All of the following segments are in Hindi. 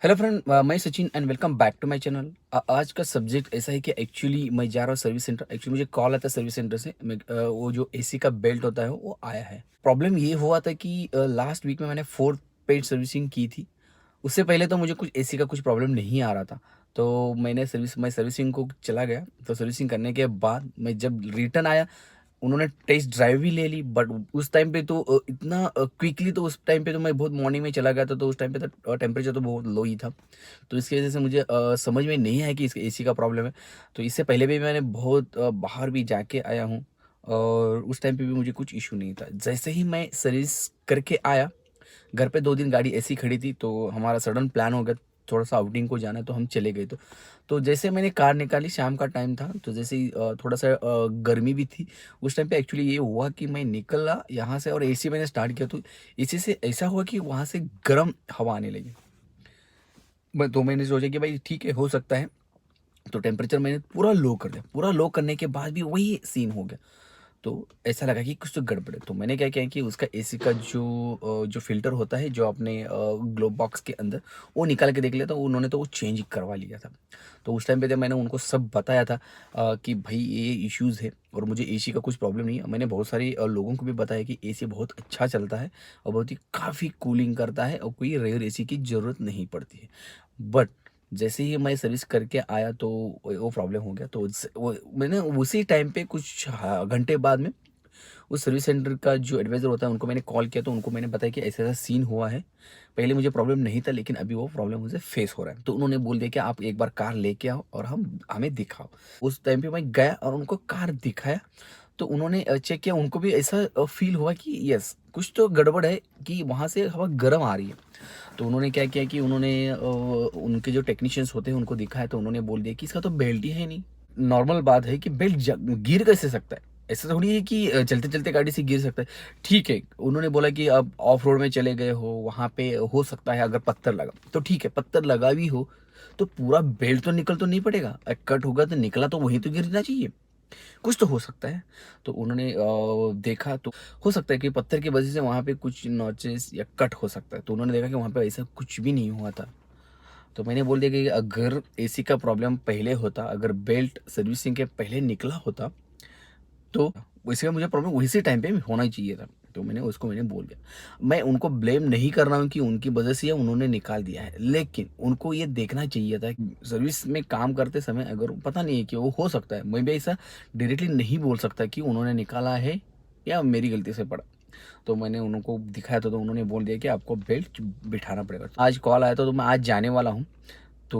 हेलो फ्रेंड, मैं Sachin and welcome back to my channel. आज का सब्जेक्ट ऐसा है कि एक्चुअली मैं जा रहा हूँ सर्विस सेंटर। एक्चुअली मुझे कॉल आता है सर्विस सेंटर से। वो जो एसी का बेल्ट होता है वो आया है। प्रॉब्लम ये हुआ था कि लास्ट वीक में मैंने 4 पेड सर्विसिंग की थी। उससे पहले तो मुझे कुछ एसी का कुछ प्रॉब्लम नहीं आ रहा था। तो मैं सर्विसिंग को चला गया। तो सर्विसिंग करने के बाद मैं जब रिटर्न आया, उन्होंने टेस्ट ड्राइव भी ले ली। बट उस टाइम पे तो इतना क्विकली, तो उस टाइम पे तो मैं बहुत मॉर्निंग में चला गया था, तो उस टाइम पे तो टेम्परेचर तो बहुत लो ही था। तो इसकी वजह से मुझे समझ में नहीं आया कि इसके एसी का प्रॉब्लम है। तो इससे पहले भी मैंने बहुत बाहर भी जाके आया हूँ, और उस टाइम पे भी मुझे कुछ इशू नहीं था। जैसे ही मैं सर्विस करके आया, घर पे 2 दिन गाड़ी ऐसी खड़ी थी, तो हमारा सडन प्लान हो गया थोड़ा सा आउटिंग को जाना है, तो हम चले गए। तो जैसे मैंने कार निकाली, शाम का टाइम था, तो जैसे ही थोड़ा सा गर्मी भी थी उस टाइम पे। एक्चुअली ये हुआ कि मैं निकला यहाँ से और एसी मैंने स्टार्ट किया, तो एसी से ऐसा हुआ कि वहाँ से गर्म हवा आने लगी। तो मैंने सोचा कि भाई ठीक है, हो सकता है। तो टेम्परेचर मैंने पूरा लो कर दिया। पूरा लो करने के बाद भी वही सीन हो गया। तो ऐसा लगा कि कुछ तो गड़बड़ है। तो मैंने क्या किया कि उसका एसी का जो फ़िल्टर होता है, जो अपने ग्लोब बॉक्स के अंदर, वो निकाल के देख लिया। तो उन्होंने तो वो चेंज करवा लिया था। तो उस टाइम पे जब मैंने उनको सब बताया था कि भाई ये इश्यूज़ है और मुझे एसी का कुछ प्रॉब्लम नहीं है। मैंने बहुत सारे लोगों को भी बताया कि एसी बहुत अच्छा चलता है और बहुत ही काफ़ी कूलिंग करता है और कोई रेयर एसी की ज़रूरत नहीं पड़ती है। बट जैसे ही मैं सर्विस करके आया, तो वो प्रॉब्लम हो गया। तो वो मैंने उसी टाइम पे कुछ घंटे बाद में उस सर्विस सेंटर का जो एडवाइज़र होता है उनको मैंने कॉल किया। तो उनको मैंने बताया कि ऐसा-ऐसा सीन हुआ है। पहले मुझे प्रॉब्लम नहीं था, लेकिन अभी वो प्रॉब्लम मुझे फेस हो रहा है। तो उन्होंने बोल दिया कि आप एक बार कार लेके आओ और हमें दिखाओ। उस टाइम पे मैं गया और उनको कार दिखाया। तो उन्होंने चेक किया। उनको भी ऐसा फ़ील हुआ कि यस, कुछ तो गड़बड़ है, कि वहाँ से हवा गर्म आ रही है। तो उन्होंने क्या किया कि उन्होंने उनके जो टेक्नीशियंस होते हैं उनको दिखाया। तो उन्होंने बोल दिया कि इसका तो बेल्ट ही है नहीं। नॉर्मल बात है कि बेल्ट गिर कैसे सकता है? ऐसा थोड़ी है कि चलते-चलते गाड़ी से गिर सकता है। ठीक है, उन्होंने बोला कि अब ऑफ रोड में चले गए हो, वहाँ पे हो सकता है अगर पत्थर लगा, तो ठीक है, पत्थर लगा भी हो, तो पूरा बेल्ट तो निकल तो नहीं पड़ेगा। कट होगा तो निकला तो वहीं तो गिरना चाहिए। कुछ तो हो सकता है। तो उन्होंने देखा, तो हो सकता है कि पत्थर की वजह से वहाँ पे कुछ नॉचेस या कट हो सकता है। तो उन्होंने देखा कि वहाँ पे ऐसा कुछ भी नहीं हुआ था। तो मैंने बोल दिया कि अगर एसी का प्रॉब्लम पहले होता, अगर बेल्ट सर्विसिंग के पहले निकला होता, तो इसका मुझे प्रॉब्लम उसी टाइम पे होना ही चाहिए था। तो मैंने बोल दिया। मैं उनको ब्लेम नहीं कर रहा हूँ कि उनकी वजह से उन्होंने निकाल दिया है, लेकिन उनको ये देखना चाहिए था कि सर्विस में काम करते समय अगर पता नहीं है कि वो हो सकता है, मैं भी ऐसा डायरेक्टली नहीं बोल सकता कि उन्होंने निकाला है या मेरी गलती से पड़ा। तो मैंने उनको दिखाया था, तो उन्होंने बोल दिया कि आपको बेल्ट बिठाना पड़ेगा। आज कॉल आया था, तो मैं आज जाने वाला हूँ। तो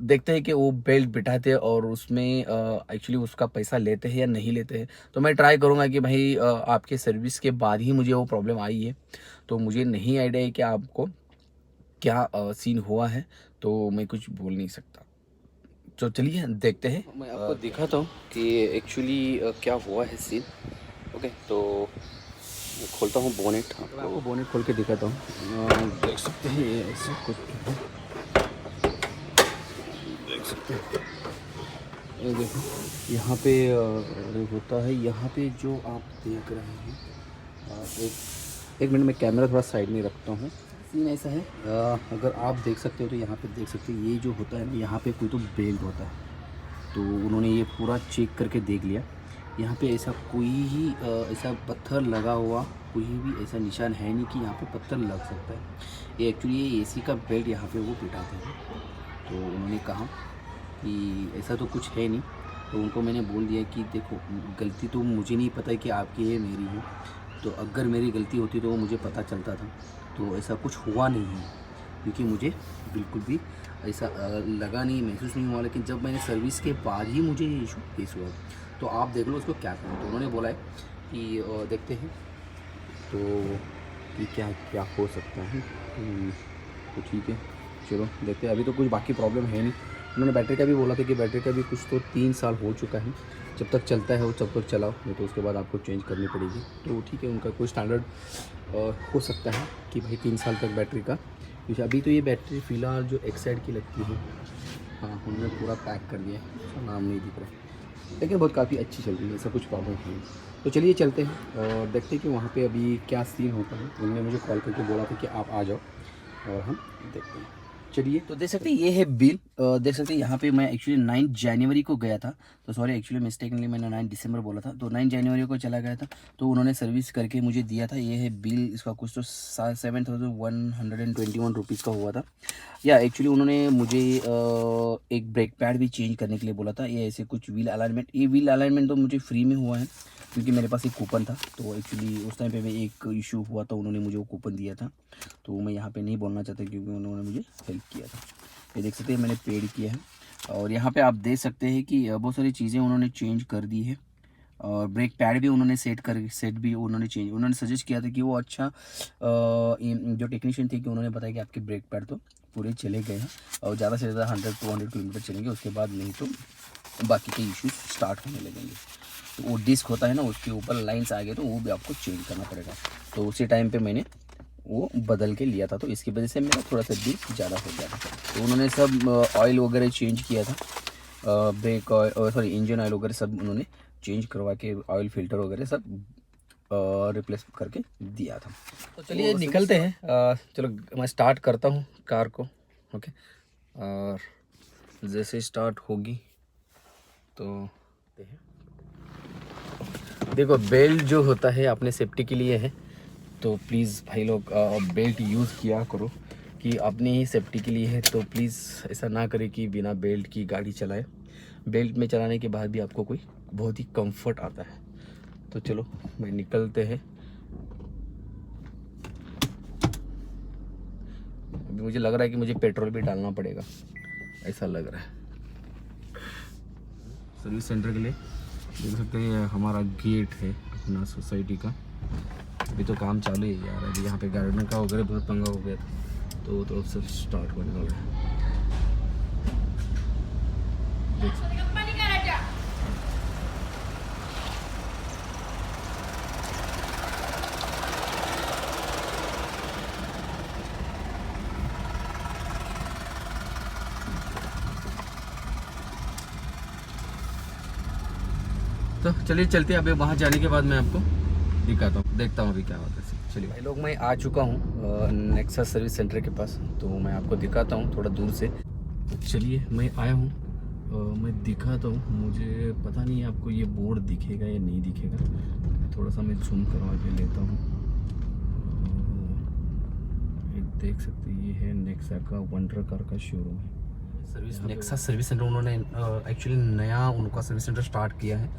देखते हैं कि वो बेल्ट बिठाते हैं और उसमें एक्चुअली उसका पैसा लेते हैं या नहीं लेते हैं। तो मैं ट्राई करूँगा कि भाई आपके सर्विस के बाद ही मुझे वो प्रॉब्लम आई है। तो मुझे नहीं आइडिया है कि आपको क्या सीन हुआ है, तो मैं कुछ बोल नहीं सकता। तो चलिए देखते हैं। मैं आपको दिखाता हूँ कि एक्चुअली क्या हुआ है सीन। ओके, तो मैं खोलता हूँ बोनेट। आपको बोनेट खोल के दिखाता हूँ। देख सकते हैं ये ऐसा कुछ है। देख सकते हैं, ये देखो, यहाँ पे होता है। यहाँ पे जो आप देख रहे हैं, एक एक मिनट में कैमरा थोड़ा साइड में रखता हूँ। सीन ऐसा है, अगर आप देख सकते हो तो यहाँ पे देख सकते हैं, ये जो होता है ना, यहाँ पे कोई तो बेल्ट होता है। तो उन्होंने ये पूरा चेक करके देख लिया। यहाँ पे ऐसा कोई ही ऐसा पत्थर लगा हुआ कोई भी ऐसा निशान है नहीं कि यहाँ पे पत्थर लग सकता है। ये एक्चुअली ये एसी का बेल्ट यहाँ पे वो बिठाते हैं। तो उन्होंने कहा कि ऐसा तो कुछ है नहीं। तो उनको मैंने बोल दिया कि देखो, गलती तो मुझे नहीं पता कि आपकी है मेरी है। तो अगर मेरी गलती होती तो वो मुझे पता चलता था। तो ऐसा कुछ हुआ नहीं है, क्योंकि मुझे बिल्कुल भी ऐसा लगा नहीं, महसूस नहीं हुआ। लेकिन जब मैंने सर्विस के बाद ही मुझे ये इशू फेस हुआ। तो आप देख लो उसको क्या करें। तो उन्होंने बोला है कि देखते हैं तो कि क्या क्या हो सकता है। तो ठीक है, चलो देखते हैं। अभी तो कुछ बाकी प्रॉब्लम है नहीं। उन्होंने बैटरी का भी बोला था कि बैटरी का भी कुछ तो 3 साल हो चुका है। जब तक चलता है वो तब तक चलाओ, नहीं तो उसके बाद आपको चेंज करनी पड़ेगी। तो ठीक है, उनका कोई स्टैंडर्ड हो सकता है कि भाई 3 साल तक बैटरी का। क्योंकि अभी तो ये बैटरी फ़िलहाल जो एक्साइड की लगती है, हाँ उन्होंने पूरा पैक कर दिया है, उसका नाम नहीं दिख रहा, लेकिन बहुत काफ़ी अच्छी चल रही है, ऐसा कुछ प्रॉब्लम नहीं है। तो चलिए चलते हैं और देखते हैं कि वहाँ पे अभी क्या सीन होता है। उन्होंने मुझे कॉल करके बोला था कि आप आ जाओ और हम देखते हैं। चलिए, तो देख सकते हैं ये है बिल। देख सकते हैं यहाँ पे मैं एक्चुअली 9 जनवरी को गया था, तो सॉरी एक्चुअली मिस्टेकनली मैंने 9 दिसंबर बोला था, तो 9 जनवरी को चला गया था, तो उन्होंने सर्विस करके मुझे दिया था। ये है बिल, इसका कुछ तो 7,121 रुपीज़ का हुआ था। या एक्चुअली उन्होंने मुझे एक ब्रेक पैड भी चेंज करने के लिए बोला था। ये ऐसे कुछ व्हील अलाइनमेंट, ये व्हील अलाइनमेंट तो मुझे फ्री में हुआ है क्योंकि मेरे पास एक कूपन था। तो एक्चुअली उस टाइम पे मैं एक इशू हुआ तो उन्होंने मुझे वो कूपन दिया था, तो मैं यहाँ पे नहीं बोलना चाहता क्योंकि उन्होंने मुझे हेल्प किया था। ये देख सकते हैं मैंने पेड किया है, और यहाँ पे आप देख सकते हैं कि बहुत सारी चीज़ें उन्होंने चेंज कर दी है, और ब्रेक पैड भी उन्होंने सेट भी उन्होंने सजेस्ट किया था कि वो अच्छा जो टेक्नीशियन थे कि उन्होंने बताया कि आपके ब्रेक पैड तो पूरे चले गए हैं और ज़्यादा से ज़्यादा 100-200 किलोमीटर चलेंगे, उसके बाद नहीं तो बाकी के इश्यूज स्टार्ट होने लगेंगे। तो वो डिस्क होता है ना, उसके ऊपर लाइंस आ गए तो वो भी आपको चेंज करना पड़ेगा। तो उसी टाइम पे मैंने वो बदल के लिया था, तो इसकी वजह से मेरा थोड़ा सा बिल ज़्यादा हो गया था। तो उन्होंने सब ऑयल वगैरह चेंज किया था, brake oil sorry engine oil वगैरह सब उन्होंने चेंज करवा के, ऑयल फिल्टर वगैरह सब रिप्लेस करके दिया था। तो चलिए निकलते हैं। चलो मैं स्टार्ट करता हूँ कार को। ओके, और जैसे स्टार्ट होगी तो देखो, बेल्ट जो होता है अपने सेफ्टी के लिए है, तो प्लीज़ भाई लोग बेल्ट यूज़ किया करो कि अपनी ही सेफ्टी के लिए है। तो प्लीज़ ऐसा ना करें कि बिना बेल्ट की गाड़ी चलाए। बेल्ट में चलाने के बाद भी आपको कोई बहुत ही कंफर्ट आता है। तो चलो मैं निकलते हैं। अभी मुझे लग रहा है कि मुझे पेट्रोल भी डालना पड़ेगा, ऐसा लग रहा है। सर्विस सेंटर के लिए देख सकते हैं हमारा गेट है अपना सोसाइटी का। अभी तो काम चालू है यार, अभी यहाँ पे गार्डन का वगैरह बहुत पंगा हो गया था, तो अब सब स्टार्ट होने वाला है। तो चलिए चलते हैं। अभी वहाँ जाने के बाद मैं आपको दिखाता हूँ, देखता हूँ अभी क्या होता है। चलिए भाई लोग, मैं आ चुका हूँ नेक्सा सर्विस सेंटर के पास, तो मैं आपको दिखाता हूँ थोड़ा दूर से। चलिए मैं आया हूँ, मैं दिखाता हूँ। मुझे पता नहीं आपको ये बोर्ड दिखेगा या नहीं दिखेगा, थोड़ा सा मैं जूम करवा के लेता हूँ। ये देख सकते हैं, ये है नेक्सा का वंडर कार का शोरूम है। सर्विस नेक्सा सर्विस सेंटर उन्होंने एक्चुअली नया उनका सर्विस सेंटर स्टार्ट किया है,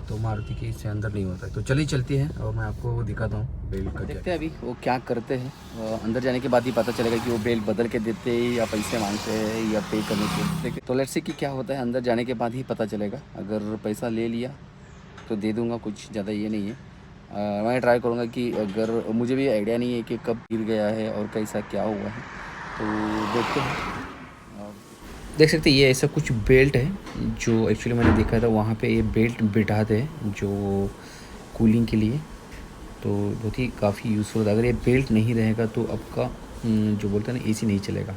तो मारुति के इससे अंदर नहीं होता है। तो चलिए चलती है और मैं आपको वो दिखाता हूँ बेल्ट का। देखते हैं अभी वो क्या करते हैं, अंदर जाने के बाद ही पता चलेगा कि वो बेल्ट बदल के देते हैं या पैसे मांगते हैं या पे करने के। देखिए तो लेट्स सी कि क्या होता है, अंदर जाने के बाद ही पता चलेगा। अगर पैसा ले लिया तो दे दूँगा, कुछ ज़्यादा ये नहीं है। मैं ट्राई करूँगा कि अगर मुझे भी आइडिया नहीं है कि कब गिर गया है और कैसा क्या हुआ है, तो देखते हैं। देख सकते हैं ये ऐसा कुछ बेल्ट है जो एक्चुअली मैंने देखा था वहाँ पे। ये बेल्ट बिठाते हैं जो कूलिंग के लिए, तो बहुत ही काफ़ी यूज़फुल है। अगर ये बेल्ट नहीं रहेगा तो आपका जो बोलते हैं ना एसी नहीं चलेगा,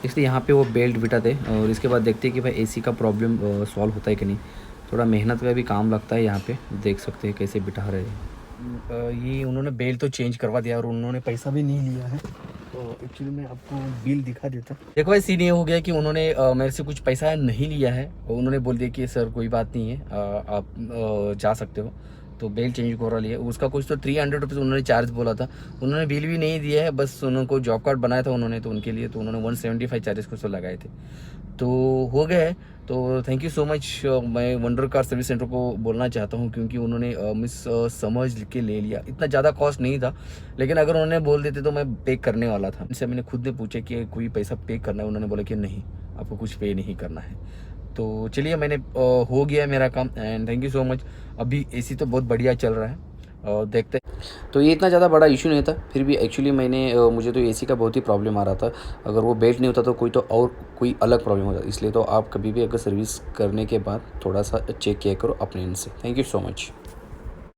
इसलिए यहाँ पे वो बेल्ट बिठाते हैं। और इसके बाद देखते हैं कि भाई एसी का प्रॉब्लम सॉल्व होता है कि नहीं। थोड़ा मेहनत का भी काम लगता है यहाँ पे, देख सकते हैं कैसे बिठा रहे हैं। ये उन्होंने बेल्ट तो चेंज करवा दिया और उन्होंने पैसा भी नहीं लिया है। तो एक्चुअली मैं आपको बिल दिखा देता हूँ। देखो भाई, सीन ये हो गया कि उन्होंने मेरे से कुछ पैसा नहीं लिया है और उन्होंने बोल दिया कि सर कोई बात नहीं है, आप जा सकते हो। तो बेल चेंज करवा लिया, उसका कुछ तो 300 रुपीज़ उन्होंने चार्ज बोला था। उन्होंने बिल भी नहीं दिया है, बस उनको जॉब कार्ड बनाया था उन्होंने, तो उनके लिए तो उन्होंने 175 चार्जेस कुछ तो लगाए थे। तो हो गया है। तो थैंक यू सो मच। मैं वंडर कार सर्विस सेंटर को बोलना चाहता हूँ क्योंकि उन्होंने समझ के ले लिया। इतना ज़्यादा कॉस्ट नहीं था, लेकिन अगर उन्होंने बोल देते तो मैं पे करने वाला था। उनसे मैंने खुद ने पूछा कि कोई पैसा पे करना है, उन्होंने बोला कि नहीं, आपको कुछ पे नहीं करना है। तो चलिए मैंने हो गया मेरा काम, and thank you so much. अभी एसी तो बहुत बढ़िया चल रहा है, और देखते। तो ये इतना ज़्यादा बड़ा इशू नहीं था, फिर भी एक्चुअली मुझे तो एसी का बहुत ही प्रॉब्लम आ रहा था। अगर वो बेल्ट नहीं होता तो कोई अलग प्रॉब्लम होता, इसलिए तो आप कभी भी अगर सर्विस करने के बाद थोड़ा सा चेक किया करो अपने एंड से। Thank you so much.